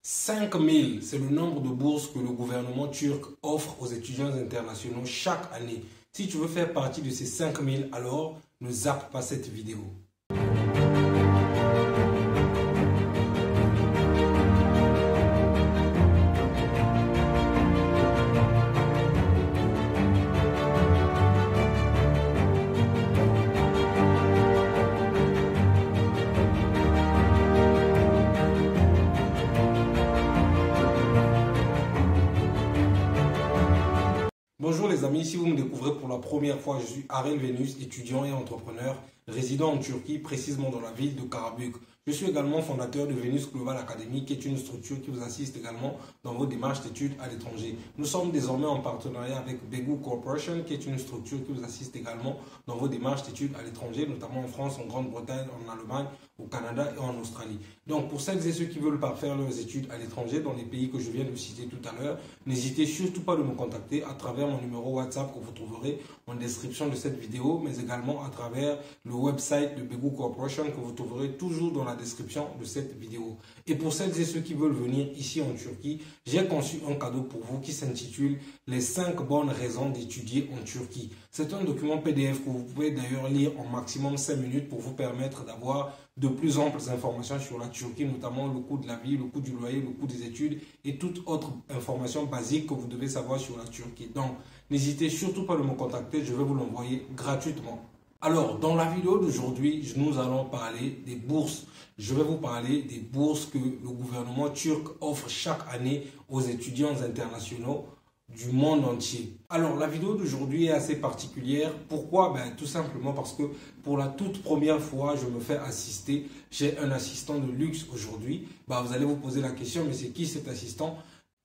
5000, c'est le nombre de bourses que le gouvernement turc offre aux étudiants internationaux chaque année. Si tu veux faire partie de ces 5000, alors ne zappe pas cette vidéo. Bonjour les amis, si vous me découvrez pour la première fois, je suis Arel Venus, étudiant et entrepreneur, résident en Turquie, précisément dans la ville de Karabük. Je suis également fondateur de Venus Global Academy, qui est une structure qui vous assiste également dans vos démarches d'études à l'étranger. Nous sommes désormais en partenariat avec Begu Corporation, qui est une structure qui vous assiste également dans vos démarches d'études à l'étranger, notamment en France, en Grande-Bretagne, en Allemagne, au Canada et en Australie. Donc pour celles et ceux qui veulent faire leurs études à l'étranger, dans les pays que je viens de citer tout à l'heure, n'hésitez surtout pas de me contacter à travers mon numéro WhatsApp que vous trouverez en description de cette vidéo, mais également à travers le website de Begu Corporation que vous trouverez toujours dans la description de cette vidéo. Et pour celles et ceux qui veulent venir ici en Turquie, j'ai conçu un cadeau pour vous qui s'intitule « Les 5 bonnes raisons d'étudier en Turquie ». C'est un document PDF que vous pouvez d'ailleurs lire en maximum 5 minutes pour vous permettre d'avoir de plus amples informations sur la Turquie, notamment le coût de la vie, le coût du loyer, le coût des études et toute autre information basique que vous devez savoir sur la Turquie. Donc, n'hésitez surtout pas à me contacter, je vais vous l'envoyer gratuitement. Alors, dans la vidéo d'aujourd'hui, nous allons parler des bourses. Je vais vous parler des bourses que le gouvernement turc offre chaque année aux étudiants internationaux du monde entier. Alors, la vidéo d'aujourd'hui est assez particulière. Pourquoi? Tout simplement parce que pour la toute première fois, je me fais assister. J'ai un assistant de luxe aujourd'hui. Vous allez vous poser la question, mais c'est qui cet assistant?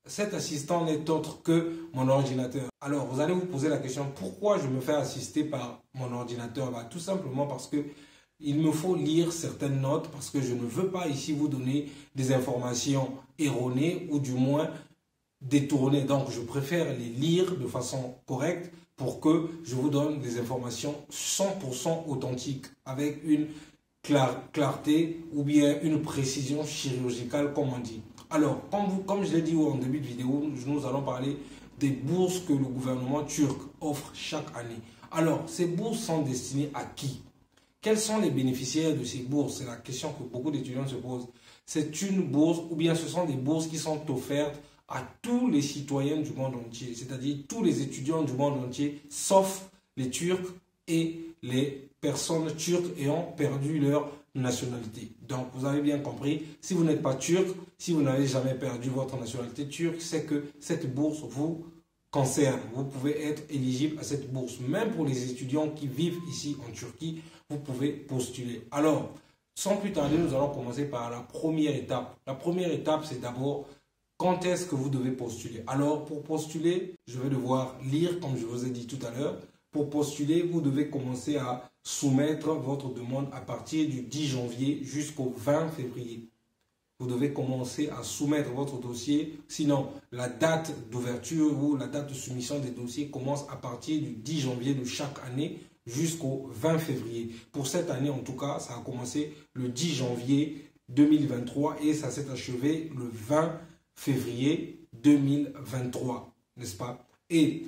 Cet assistant n'est autre que mon ordinateur. Alors, vous allez vous poser la question, pourquoi je me fais assister par mon ordinateur? Tout simplement parce que il me faut lire certaines notes, parce que je ne veux pas ici vous donner des informations erronées ou du moins détournées. Donc, je préfère les lire de façon correcte pour que je vous donne des informations 100% authentiques avec une clarté ou bien une précision chirurgicale, comme on dit. Alors, comme je l'ai dit en début de vidéo, nous allons parler des bourses que le gouvernement turc offre chaque année. Alors, ces bourses sont destinées à qui? Quels sont les bénéficiaires de ces bourses? C'est la question que beaucoup d'étudiants se posent. C'est une bourse ou bien ce sont des bourses qui sont offertes à tous les citoyens du monde entier, c'est-à-dire tous les étudiants du monde entier, sauf les Turcs et les personnes turques ayant perdu leur nationalité. Donc, vous avez bien compris, si vous n'êtes pas turc, si vous n'avez jamais perdu votre nationalité turque, c'est que cette bourse vous concerne. Vous pouvez être éligible à cette bourse. Même pour les étudiants qui vivent ici en Turquie, vous pouvez postuler. Alors, sans plus tarder, nous allons commencer par la première étape. La première étape, c'est d'abord quand est-ce que vous devez postuler. Alors, pour postuler, je vais devoir lire, comme je vous ai dit tout à l'heure. Pour postuler, vous devez commencer à soumettre votre demande à partir du 10 janvier jusqu'au 20 février. Vous devez commencer à soumettre votre dossier. Sinon, la date d'ouverture ou la date de soumission des dossiers commence à partir du 10 janvier de chaque année jusqu'au 20 février. Pour cette année, en tout cas, ça a commencé le 10 janvier 2023 et ça s'est achevé le 20 février 2023, n'est-ce pas? Et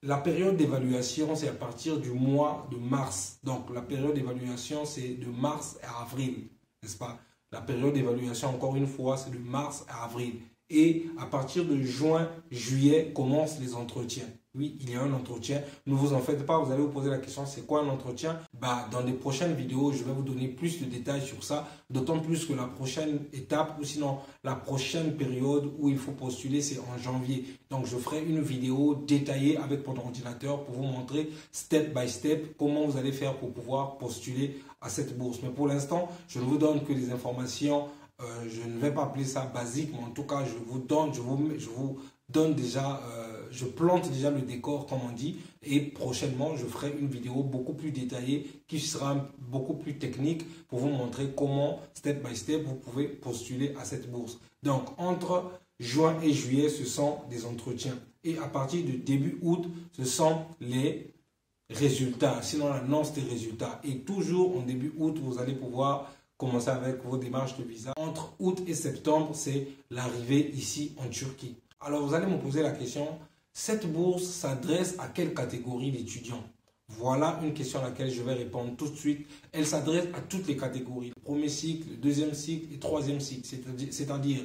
la période d'évaluation, c'est à partir du mois de mars. Donc, la période d'évaluation, c'est de mars à avril, n'est-ce pas? La période d'évaluation, encore une fois, c'est de mars à avril. Et à partir de juin, juillet, commencent les entretiens. Oui, il y a un entretien. Ne vous en faites pas, vous allez vous poser la question, c'est quoi un entretien? Dans les prochaines vidéos, je vais vous donner plus de détails sur ça. D'autant plus que la prochaine étape, ou sinon la prochaine période où il faut postuler, c'est en janvier. Donc, je ferai une vidéo détaillée avec mon ordinateur pour vous montrer step by step comment vous allez faire pour pouvoir postuler à cette bourse. Mais pour l'instant, je ne vous donne que des informations. Je ne vais pas appeler ça basique, mais en tout cas, je plante déjà le décor, comme on dit, et prochainement, je ferai une vidéo beaucoup plus détaillée qui sera beaucoup plus technique pour vous montrer comment, step by step, vous pouvez postuler à cette bourse. Donc, entre juin et juillet, ce sont des entretiens. Et à partir du début août, ce sont les résultats, sinon l'annonce des résultats. Et toujours en début août, vous allez pouvoir commencer avec vos démarches de visa. Entre août et septembre, c'est l'arrivée ici en Turquie. Alors vous allez me poser la question, cette bourse s'adresse à quelle catégorie d'étudiants? Voilà une question à laquelle je vais répondre tout de suite. Elle s'adresse à toutes les catégories. Le premier cycle, le deuxième cycle et le troisième cycle. C'est-à-dire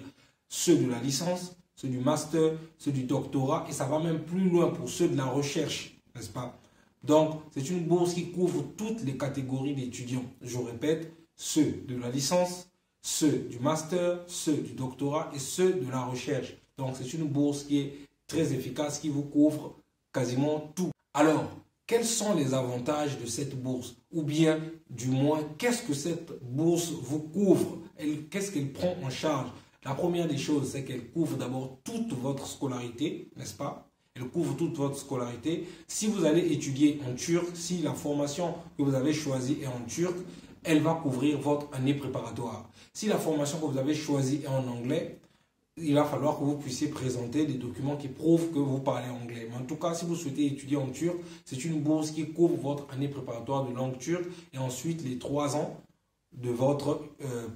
ceux de la licence, ceux du master, ceux du doctorat. Et ça va même plus loin pour ceux de la recherche, n'est-ce pas? Donc, c'est une bourse qui couvre toutes les catégories d'étudiants. Je répète, ceux de la licence, ceux du master, ceux du doctorat et ceux de la recherche. Donc, c'est une bourse qui est très efficace, qui vous couvre quasiment tout. Alors, quels sont les avantages de cette bourse? Ou bien, du moins, qu'est-ce que cette bourse vous couvre? Qu'est-ce qu'elle prend en charge? La première des choses, c'est qu'elle couvre d'abord toute votre scolarité, n'est-ce pas? Elle couvre toute votre scolarité. Si vous allez étudier en turc, si la formation que vous avez choisie est en turc, elle va couvrir votre année préparatoire. Si la formation que vous avez choisie est en anglais, il va falloir que vous puissiez présenter des documents qui prouvent que vous parlez anglais. Mais en tout cas, si vous souhaitez étudier en turc, c'est une bourse qui couvre votre année préparatoire de langue turque et ensuite les 3 ans de votre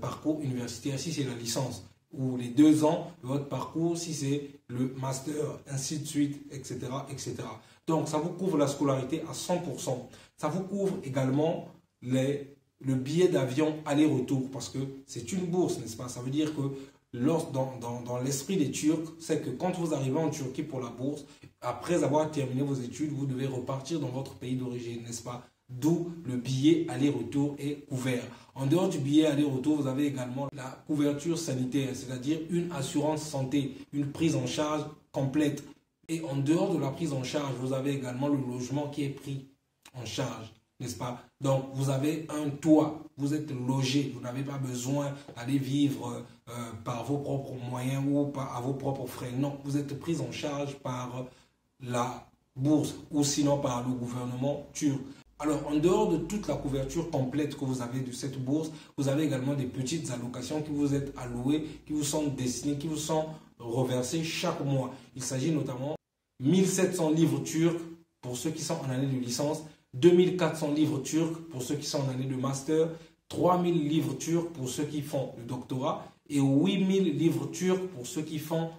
parcours universitaire, si c'est la licence, ou les 2 ans de votre parcours, si c'est le master, ainsi de suite, etc., etc. Donc, ça vous couvre la scolarité à 100%. Ça vous couvre également le billet d'avion aller-retour, parce que c'est une bourse, n'est-ce pas? Ça veut dire que dans l'esprit des Turcs, c'est que quand vous arrivez en Turquie pour la bourse, après avoir terminé vos études, vous devez repartir dans votre pays d'origine, n'est-ce pas? D'où le billet aller-retour est couvert. En dehors du billet aller-retour, vous avez également la couverture sanitaire, c'est-à-dire une assurance santé, une prise en charge complète. Et en dehors de la prise en charge, vous avez également le logement qui est pris en charge, n'est-ce pas? Donc, vous avez un toit, vous êtes logé, vous n'avez pas besoin d'aller vivre par vos propres moyens ou à vos propres frais. Non, vous êtes pris en charge par la bourse ou sinon par le gouvernement turc. Alors, en dehors de toute la couverture complète que vous avez de cette bourse, vous avez également des petites allocations qui vous êtes allouées, qui vous sont destinées, qui vous sont reversées chaque mois. Il s'agit notamment de 1700 livres turcs pour ceux qui sont en année de licence, 2400 livres turcs pour ceux qui sont en année de master, 3000 livres turcs pour ceux qui font le doctorat et 8000 livres turcs pour ceux qui font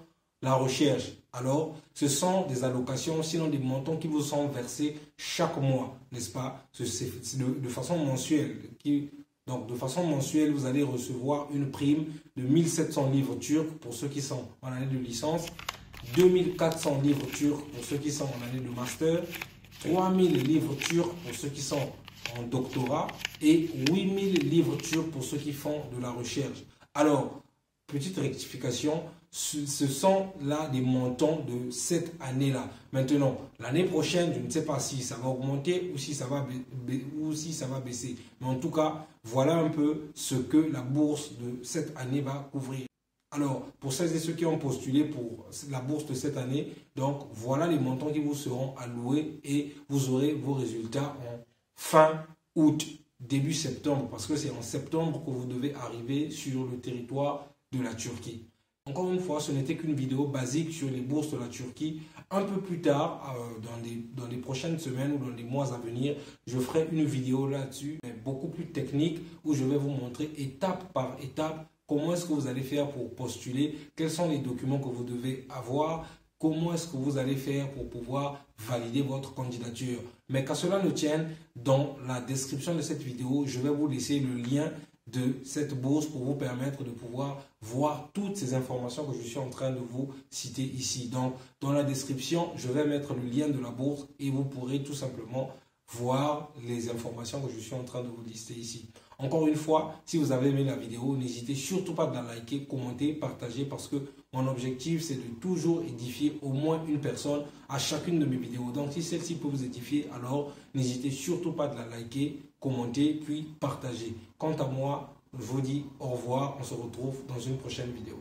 la recherche. Alors, ce sont des allocations, sinon des montants qui vous sont versés chaque mois, n'est-ce pas? C'est de façon mensuelle. Donc, de façon mensuelle, vous allez recevoir une prime de 1700 livres turcs pour ceux qui sont en année de licence, 2400 livres turcs pour ceux qui sont en année de master, 3000 livres turcs pour ceux qui sont en doctorat et 8000 livres turcs pour ceux qui font de la recherche. Alors, petite rectification, ce sont là des montants de cette année-là. Maintenant, l'année prochaine, je ne sais pas si ça va augmenter ou si ça va baisser. Mais en tout cas, voilà un peu ce que la bourse de cette année va couvrir. Alors, pour celles et ceux qui ont postulé pour la bourse de cette année, donc voilà les montants qui vous seront alloués et vous aurez vos résultats en fin août, début septembre, parce que c'est en septembre que vous devez arriver sur le territoire de la Turquie. Encore une fois, ce n'était qu'une vidéo basique sur les bourses de la Turquie. Un peu plus tard, dans les prochaines semaines ou dans les mois à venir, je ferai une vidéo là-dessus, mais beaucoup plus technique, où je vais vous montrer étape par étape comment est-ce que vous allez faire pour postuler, quels sont les documents que vous devez avoir, comment est-ce que vous allez faire pour pouvoir valider votre candidature. Mais qu'à cela ne tienne, dans la description de cette vidéo, je vais vous laisser le lien de cette bourse pour vous permettre de pouvoir voir toutes ces informations que je suis en train de vous citer ici. Donc, dans la description, je vais mettre le lien de la bourse et vous pourrez tout simplement voir les informations que je suis en train de vous lister ici. Encore une fois, si vous avez aimé la vidéo, n'hésitez surtout pas à la liker, commenter, partager parce que mon objectif, c'est de toujours édifier au moins une personne à chacune de mes vidéos. Donc, si celle-ci peut vous édifier, alors n'hésitez surtout pas à la liker, commenter, puis partager. Quant à moi, je vous dis au revoir. On se retrouve dans une prochaine vidéo.